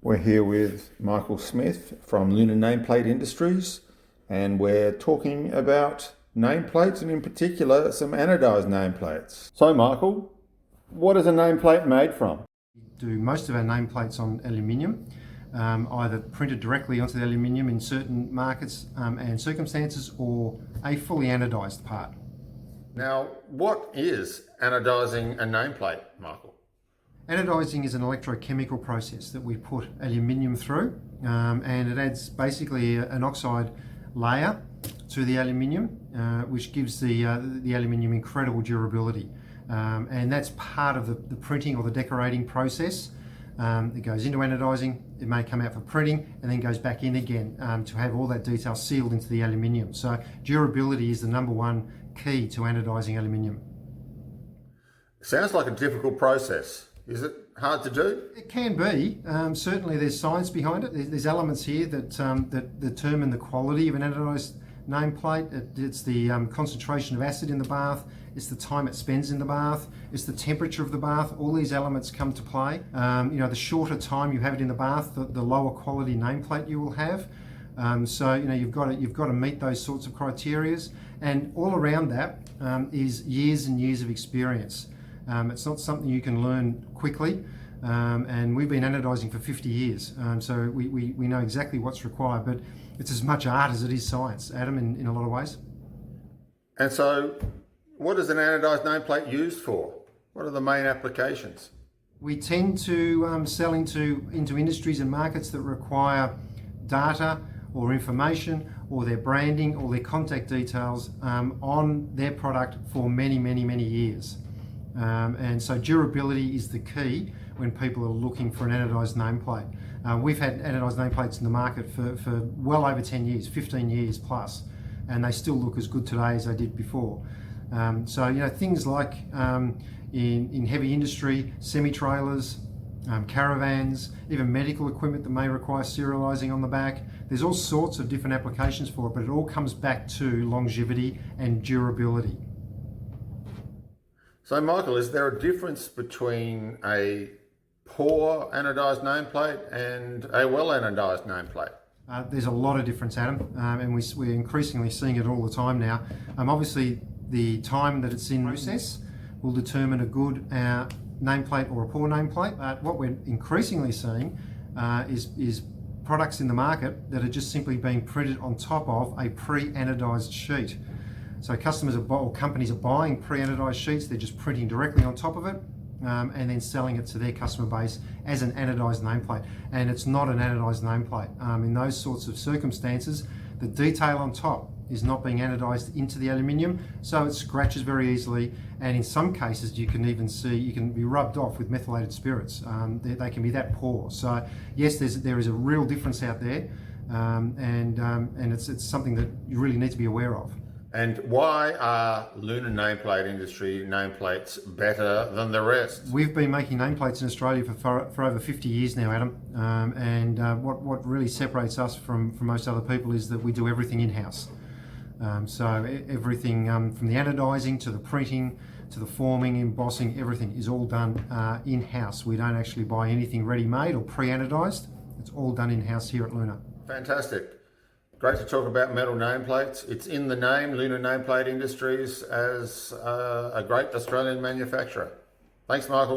We're here with Michael Smith from Lunar Nameplate Industries, and we're talking about nameplates, and in particular some anodised nameplates. So Michael, what is a nameplate made from? We do most of our nameplates on aluminium, either printed directly onto the aluminium in certain markets and circumstances, or a fully anodised part. Now, what is anodising a nameplate, Michael? Anodising is an electrochemical process that we put aluminium through, and it adds basically an oxide layer to the aluminium, which gives the aluminium incredible durability. And that's part of the printing or the decorating process. It goes into anodising, it may come out for printing, and then goes back in again to have all that detail sealed into the aluminium. So durability is the number one key to anodising aluminium. Sounds like a difficult process. Is it hard to do? It can be. Certainly there's science behind it. There's elements here that determine the quality of an anodised nameplate. It's the concentration of acid in the bath, it's the time it spends in the bath, it's the temperature of the bath. All these elements come to play. The shorter time you have it in the bath, the lower quality nameplate you will have. So you've got to meet those sorts of criteria, and all around that is years and years of experience. It's not something you can learn quickly, and we've been anodising for 50 years, so we know exactly what's required, but it's as much art as it is science, Adam, in a lot of ways. And so what is an anodised nameplate used for? What are the main applications? We tend to sell into industries and markets that require data or information or their branding or their contact details on their product for many, many, many years. And so durability is the key when people are looking for an anodised nameplate. We've had anodised nameplates in the market for well over 10 years, 15 years plus, and they still look as good today as they did before. So things like in heavy industry, semi-trailers, caravans, even medical equipment that may require serialising on the back. There's all sorts of different applications for it, but it all comes back to longevity and durability. So Michael, is there a difference between a poor anodised nameplate and a well anodised nameplate? There's a lot of difference, Adam, and we're increasingly seeing it all the time now. Obviously, the time that it's in process will determine a good nameplate or a poor nameplate. What we're increasingly seeing is products in the market that are just simply being printed on top of a pre-anodised sheet. So customers or companies are buying pre-anodised sheets, they're just printing directly on top of it and then selling it to their customer base as an anodised nameplate. And it's not an anodised nameplate. In those sorts of circumstances, the detail on top is not being anodised into the aluminium, so it scratches very easily, and in some cases you can even see, you can be rubbed off with methylated spirits. They can be that poor. So yes, there is a real difference out there, and it's something that you really need to be aware of. And why are Lunar Nameplate Industry nameplates better than the rest? We've been making nameplates in Australia for over 50 years now, Adam. What really separates us from most other people is that we do everything in-house. So everything from the anodising to the printing to the forming, embossing, everything is all done in-house. We don't actually buy anything ready-made or pre-anodised. It's all done in-house here at Lunar. Fantastic. Great to talk about metal nameplates. It's in the name, Lunar Nameplate Industries, as a great Australian manufacturer. Thanks, Michael.